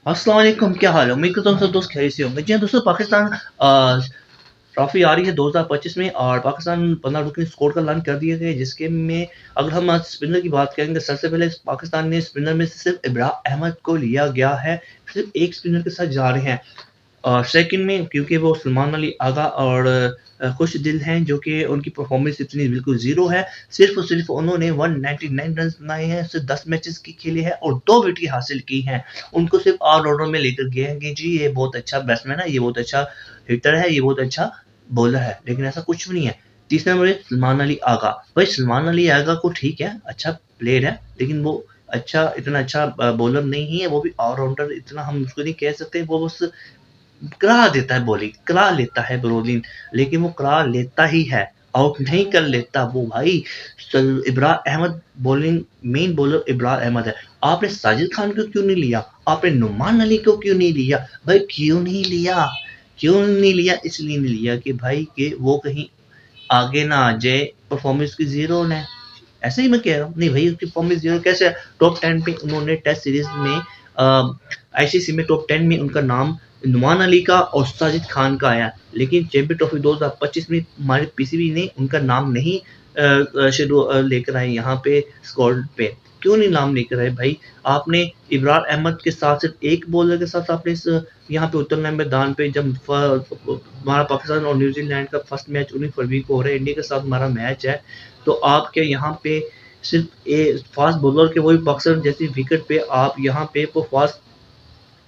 अस्सलाम वालेकुम, क्या हाल है? उम्मीद करता हूँ सब दोस्त खैरियत से होंगे। जी हाँ दोस्तों, पाकिस्तान ट्रॉफी आ रही है 2025 में और पाकिस्तान 15 विकेट स्कोर का ऐलान कर दिया गया है, जिसके में अगर हम आज स्पिनर की बात करेंगे, सबसे पहले पाकिस्तान ने स्पिनर में से सिर्फ इब्रार अहमद को लिया गया है। सिर्फ एक स्पिनर के साथ जा रहे हैं। सेकंड में क्योंकि वो सलमान अली आगा और खुशदिल हैं, जो कि उनकी परफॉर्मेंस इतनी बिल्कुल ज़ीरो है। सिर्फ़ और सिर्फ़ उन्होंने 199 रन्स बनाए हैं, सिर्फ़ 10 मैचेज़ की खेले हैं और 2 विकेट हासिल की हैं। उनको सिर्फ़ ऑल-राउंडर में लेकर गए हैं कि जी ये बहुत अच्छा बैट्समैन है, ये बहुत अच्छा हिटर है, ये बहुत अच्छा बॉलर है, लेकिन ऐसा कुछ भी नहीं है। तीसरा नंबर है सलमान अली आगा। भाई सलमान अली आगा को ठीक है, अच्छा प्लेयर है, लेकिन वो इतना अच्छा बॉलर नहीं है, वो भी ऑल-राउंडर इतना हम उसको नहीं कह सकते, वो बस करा देता है बॉलिंग, करा लेता है बॉलिंग, लेकिन वो करा लेता ही है, आउट नहीं कर लेता वो भाई। Ibrar Ahmed bowling main bowler Ibrar Ahmed है। आपने साजिद खान को क्यों नहीं लिया? आपने नुमान अली को क्यों नहीं लिया? भाई क्यों नहीं लिया? क्यों नहीं लिया? इसलिए नहीं लिया कि भाई के वो कहीं आगे ना आ जाए, परफॉर्मेंस की जीरो है। ऐसे ही मैं कह रहा हूँ, नहीं भाई उसकी परफॉर्मेंस जीरो कैसे है? टॉप 10 पे उन्होंने टेस्ट सीरीज में आईसीसी में टॉप 10 में उनका नाम नुमान अली का और साजिद खान का आया, लेकिन चैंपियन ट्रॉफी 2025 में हमारे पीसीबी ने उनका नाम नहीं लेकर आए यहाँ पे स्क्वाड पे। क्यों नहीं नाम लेकर आए भाई? आपने इब्रार अहमद के साथ सिर्फ एक बॉलर के साथ आपने इस यहाँ पे उतरना है मैदान पे, जब हमारा पाकिस्तान और न्यूजीलैंड का फर्स्ट मैच 19 फरवरी को हो रहा है, इंडिया के साथ हमारा मैच है। तो आप क्या यहाँ पे सिर्फ फास्ट बॉलर के वही पाकिस्तान जैसी विकेट पे आप यहाँ पे वो फास्ट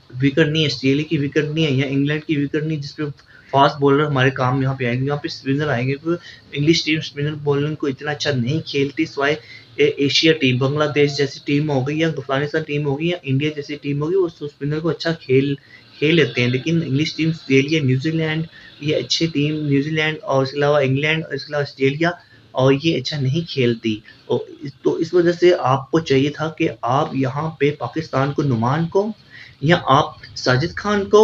विकेट नहीं है, ऑस्ट्रेलिया की विकेट नहीं है या इंग्लैंड की विकेट नहीं जिसपे फास्ट बॉलर हमारे काम यहाँ पे आएंगे, यहाँ पे स्पिनर आएंगे। क्योंकि इंग्लिश टीम स्पिनर बॉलिंग को इतना अच्छा नहीं खेलती, सिवाय एशिया टीम बांग्लादेश जैसी टीम हो गई या अफगानिस्तान टीम होगी या इंडिया जैसी टीम होगी, वो स्पिनर को अच्छा खेल खेल लेते हैं। लेकिन इंग्लिश टीम ऑस्ट्रेलिया न्यूजीलैंड, ये अच्छी टीम न्यूजीलैंड और इसके अलावा इंग्लैंड और इसके अलावा ऑस्ट्रेलिया, और ये अच्छा नहीं खेलती। और तो इस वजह से आपको चाहिए था कि आप यहाँ पे पाकिस्तान को नुमान को या आप साजिद खान को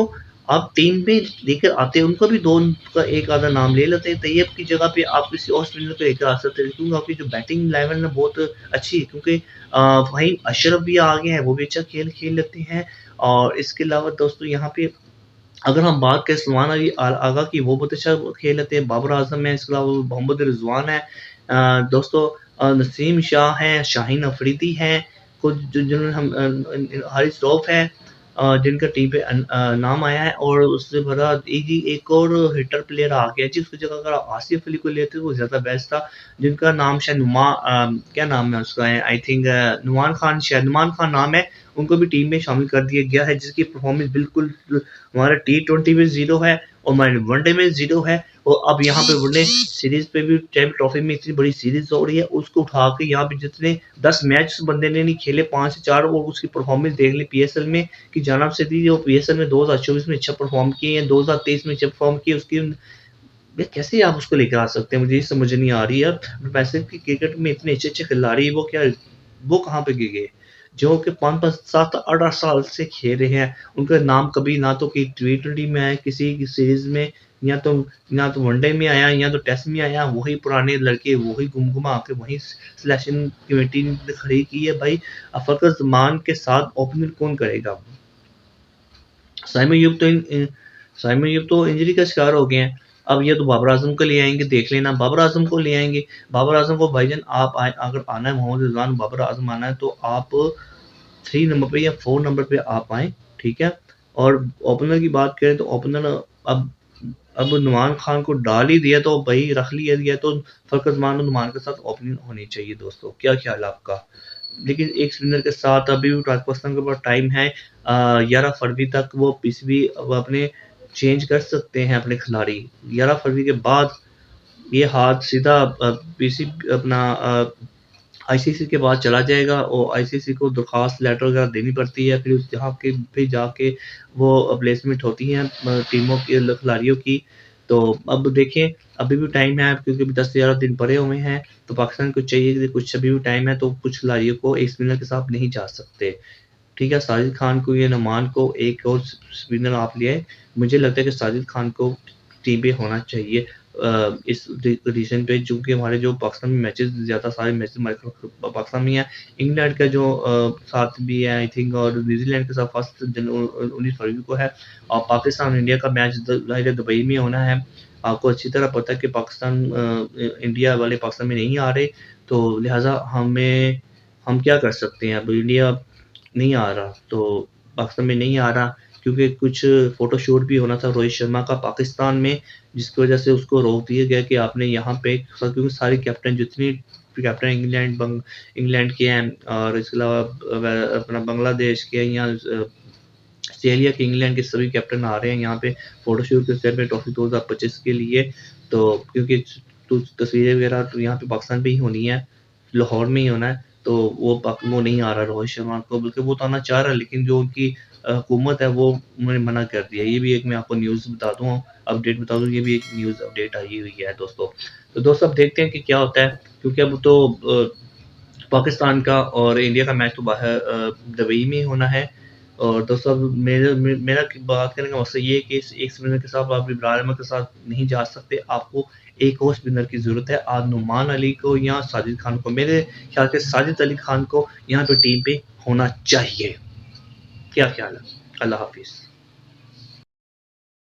आप टीम में लेकर आते, उनको भी 2 का एक आधा नाम ले लेते। तैयब की जगह पे आप किसी और स्पिनर को लेकर आ सकते थे, क्योंकि आपकी जो बैटिंग इलेवन है बहुत अच्छी है, क्योंकि वहीं अशरफ भी आ गए हैं, वो भी अच्छा खेल खेल लेते हैं। और इसके अलावा दोस्तों यहाँ पे अगर हम बात करें सलमान अली आगा की, वो बहुत अच्छा खेल लेते हैं। बाबर आजम है, इसके अलावा मोहम्मद रिजवान है, दोस्तों नसीम शाह हैं, शाहीन अफरीदी हैं, कुछ जिन्होंने हम हारिस रऊफ है, जिनका टीम पे नाम आया है। और उससे भरा एक और हिटर प्लेयर आ गया जी, उसकी जगह अगर आप आसिफ अली को लेते तो वो ज़्यादा बेस्ट था, जिनका नाम शायद क्या नाम है उसका, है आई थिंक नुमान खान, शायद नुमान खान नाम है। उनको भी टीम में शामिल कर दिया गया है, जिसकी परफॉर्मेंस बिल्कुल हमारा टी20 में ज़ीरो है और हमारे वनडे में ज़ीरो है। और अब यहाँ पे वनडे सीरीज पे भी चैंपियन ट्रॉफी में इतनी बड़ी सीरीज हो रही है, उसको उठा के यहाँ पे जितने 10 मैच उस बंदे ने नहीं खेले, 5 से 4, और उसकी परफॉर्मेंस देख ली पीएसएल में कि जानाब से दी, वो पीएसएल में 2024 में अच्छा परफॉर्म किए हैं, 2023 में अच्छा परफॉर्म किए, उसकी कैसे आप उसको लेकर आ सकते हैं? मुझे ये समझ नहीं आ रही है। वैसे कि क्रिकेट में इतने अच्छे-अच्छे खिलाड़ी वो कहाँ पे गए? जो कि 5-5, 7-8 साल से खेल रहे हैं, उनका नाम कभी ना तो कि टी20 में आया, किसी की सीरीज़ में, या तो वनडे में आया या तो टेस्ट में आया। वही पुराने लड़के वही घुमा के वही सिलेक्शन कमेटी ने खड़ी की है भाई। फ़खर ज़मान के साथ ओपनिंग कौन करेगा? साइमन यूब तो साइमन यूब तो इंजरी का शिकार हो गए हैं। अब ये तो बाबर आजम को ले आएंगे, देख लेना बाबर आजम को ले आएंगे। बाबर आजम को भाईजान आप आए, अगर आना है मोहम्मद रिजवान बाबर आजम आना है तो आप 3 नंबर पे या 4 नंबर पे आप आए, ठीक है। और ओपनर की बात करें तो ओपनर अब अब नुमान खान को डाल ही दिया तो भाई रख लिया गया, तो फरकत मान और नुमान के साथ ओपनिंग होनी चाहिए दोस्तों। क्या ख्याल है आपका? लेकिन एक स्पिनर के साथ अभी भी पाकिस्तान के पास टाइम है, 11 फरवरी तक वो पीसीबी अब अपने चेंज कर सकते हैं अपने खिलाड़ी। 11 फरवरी के बाद ये हाथ सीधा पीसी अपना आईसीसी के पास चला जाएगा और आईसीसी को दरखास्त लेटर वगैरह देनी पड़ती है, फिर उस जहाँ के फिर जाके वो प्लेसमेंट होती हैं टीमों की खिलाड़ियों की। तो अब देखें, अभी भी टाइम है, क्योंकि अभी 10 से 11 दिन पड़े हुए हैं, तो पाकिस्तान को चाहिए कि कुछ अभी भी टाइम है, तो कुछ खिलाड़ियों को एक स्पिनर के साथ नहीं जा सकते। ठीक है, साजिद खान को या नुमान को एक और स्पिनर आप ले आए। मुझे लगता है कि साजिद खान को टीम पे होना चाहिए। इस रीजन पे, चूँकि हमारे जो पाकिस्तान में मैचेस ज़्यादा सारे मैचेस हमारे पाकिस्तान में ही हैं। इंग्लैंड का जो साथ भी है आई थिंक, और न्यूज़ीलैंड के साथ फर्स्ट 19 फरवरी को है, और पाकिस्तान और इंडिया का मैच ज़ाहिर है दुबई में होना है। आपको अच्छी तरह पता है कि पाकिस्तान इंडिया वाले पाकिस्तान में नहीं आ रहे, तो लिहाज़ा हम क्या कर सकते हैं? अब इंडिया नहीं आ रहा, तो पाकिस्तान में नहीं आ रहा, क्योंकि कुछ फ़ोटोशूट भी होना था रोहित शर्मा का पाकिस्तान में, जिसकी वजह से उसको रोक दिया गया कि आपने यहाँ पे, क्योंकि सारे कैप्टन जितनी कैप्टन इंग्लैंड के हैं, और इसके अलावा अपना बांग्लादेश के या ऑस्ट्रेलिया के, इंग्लैंड के सभी कैप्टन आ रहे हैं यहाँ पे फ़ोटोशूट के तौर पे ट्रॉफी 2025 के लिए। तो क्योंकि तस्वीरें वगैरह तो यहाँ पे पाकिस्तान पे ही होनी है, लाहौर में ही होना है, तो वो नहीं आ रहा रोहित शर्मा को, बल्कि वो तो आना चाह रहा है, लेकिन जो उनकी हुकूमत है वो उन्होंने मना कर दिया। ये भी एक मैं आपको न्यूज़ बता दूँ, अपडेट बता दूँ, ये भी एक न्यूज़ अपडेट आई हुई है दोस्तों। तो दोस्तों अब देखते हैं कि क्या होता है, क्योंकि अब तो पाकिस्तान का और इंडिया का मैच तो बाहर दुबई में ही होना है। और दोस्तों अब मेरा बात करने का मकसद ये है कि इस एक स्पिनर के साथ आप इब्रार अहमद के साथ नहीं जा सकते, आपको एक और स्पिनर की ज़रूरत है, आप नुमान अली को या साजिद खान को। मेरे ख्याल से साजिद अली खान को यहाँ पे टीम पे होना चाहिए। क्या ख्याल है? अल्लाह हाफिज़।